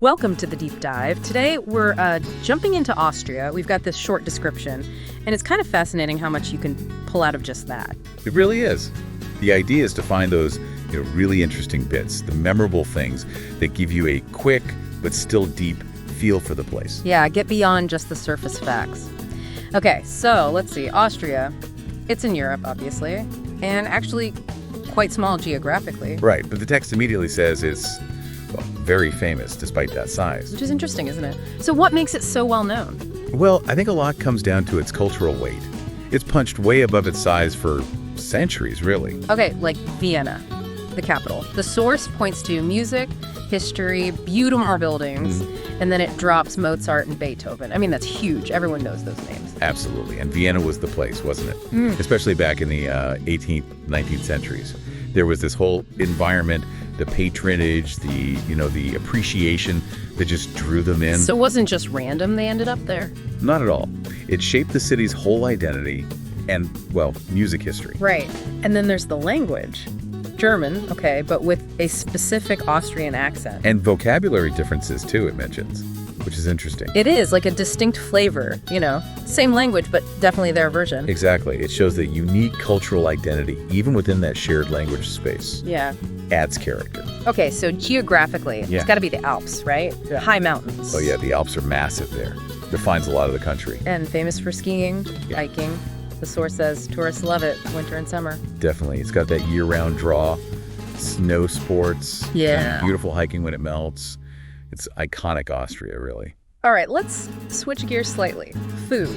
Welcome to the deep dive. Today we're jumping into Austria. We've got this short description, and it's kind of fascinating how much you can pull out of just that. It really is. The idea is to find those really interesting bits, the memorable things that give you a quick but still deep feel for the place. Yeah, get beyond just the surface facts. Okay, so let's see. Austria, it's in Europe, obviously, and actually quite small geographically. Right, but the text immediately says it's very famous despite that size. Which is interesting, isn't it? So what makes it so well known? Well, I think a lot comes down to its cultural weight. It's punched way above its size for centuries, really. Okay, like Vienna, the capital. The source points to music, history, beautiful buildings, and then it drops Mozart and Beethoven. I mean, that's huge. Everyone knows those names. Absolutely. And Vienna was the place, wasn't it? Especially back in the 18th, 19th centuries. There was this whole environment, the patronage, the appreciation that just drew them in. So it wasn't just random they ended up there? Not at all. It shaped the city's whole identity and, well, music history. Right. And then there's the language. German, okay, but with a specific Austrian accent. And vocabulary differences, too, it mentions, which is interesting. It is, like a distinct flavor, Same language, but definitely their version. Exactly. It shows the unique cultural identity, even within that shared language space. Yeah. Adds character. Okay, so geographically, it's got to be the Alps, right? Yeah. High mountains. Oh, yeah, the Alps are massive there. Defines a lot of the country. And famous for skiing, hiking. The source says tourists love it, winter and summer. Definitely. It's got that year-round draw, snow sports, and beautiful hiking when it melts. It's iconic Austria, really. All right, let's switch gears slightly. Food.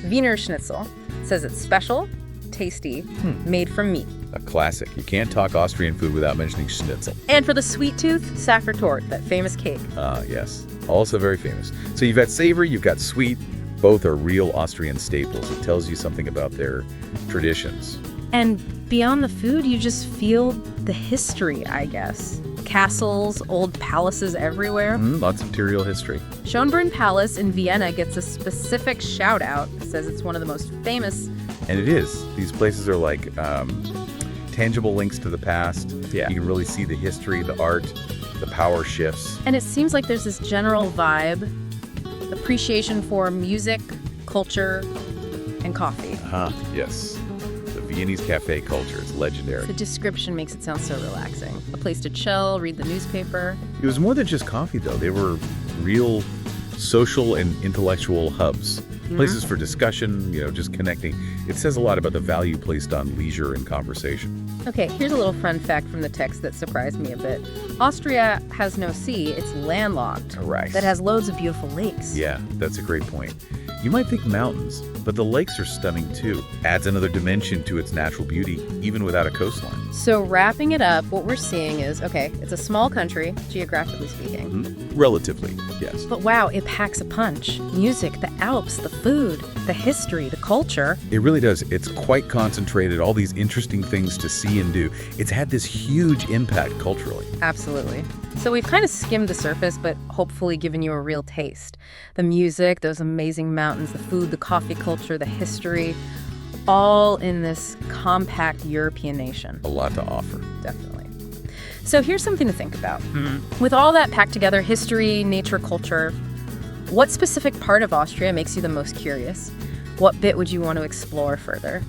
Wiener schnitzel says it's special, tasty, made from meat. A classic. You can't talk Austrian food without mentioning schnitzel. And for the sweet tooth, Sachertorte, that famous cake. Yes. Also very famous. So you've got savory, you've got sweet. Both are real Austrian staples. It tells you something about their traditions. And beyond the food, you just feel the history, I guess. Castles, old palaces everywhere. Lots of material history. Schönbrunn Palace in Vienna gets a specific shout out. It says it's one of the most famous. And it is. These places are like tangible links to the past. Yeah. You can really see the history, the art, the power shifts. And it seems like there's this general vibe, appreciation for music, culture, and coffee. Yes. The Viennese cafe culture is legendary. The description makes it sound so relaxing. A place to chill, read the newspaper. It was more than just coffee, though. They were real social and intellectual hubs. Places for discussion, just connecting. It says a lot about the value placed on leisure and conversation. Okay, here's a little fun fact from the text that surprised me a bit. Austria has no sea, it's landlocked. Right. That has loads of beautiful lakes. Yeah, that's a great point. You might think mountains, but the lakes are stunning too. Adds another dimension to its natural beauty, even without a coastline. So wrapping it up, what we're seeing is, okay, it's a small country, geographically speaking. Relatively, yes. But wow, it packs a punch. Music, the Alps, the food, the history, the culture. It really does. It's quite concentrated, all these interesting things to see and do. It's had this huge impact culturally. Absolutely. So we've kind of skimmed the surface, but hopefully given you a real taste. The music, those amazing mountains, the food, the coffee culture, the history, all in this compact European nation. A lot to offer. Definitely. So here's something to think about. With all that packed together, history, nature, culture, what specific part of Austria makes you the most curious? What bit would you want to explore further?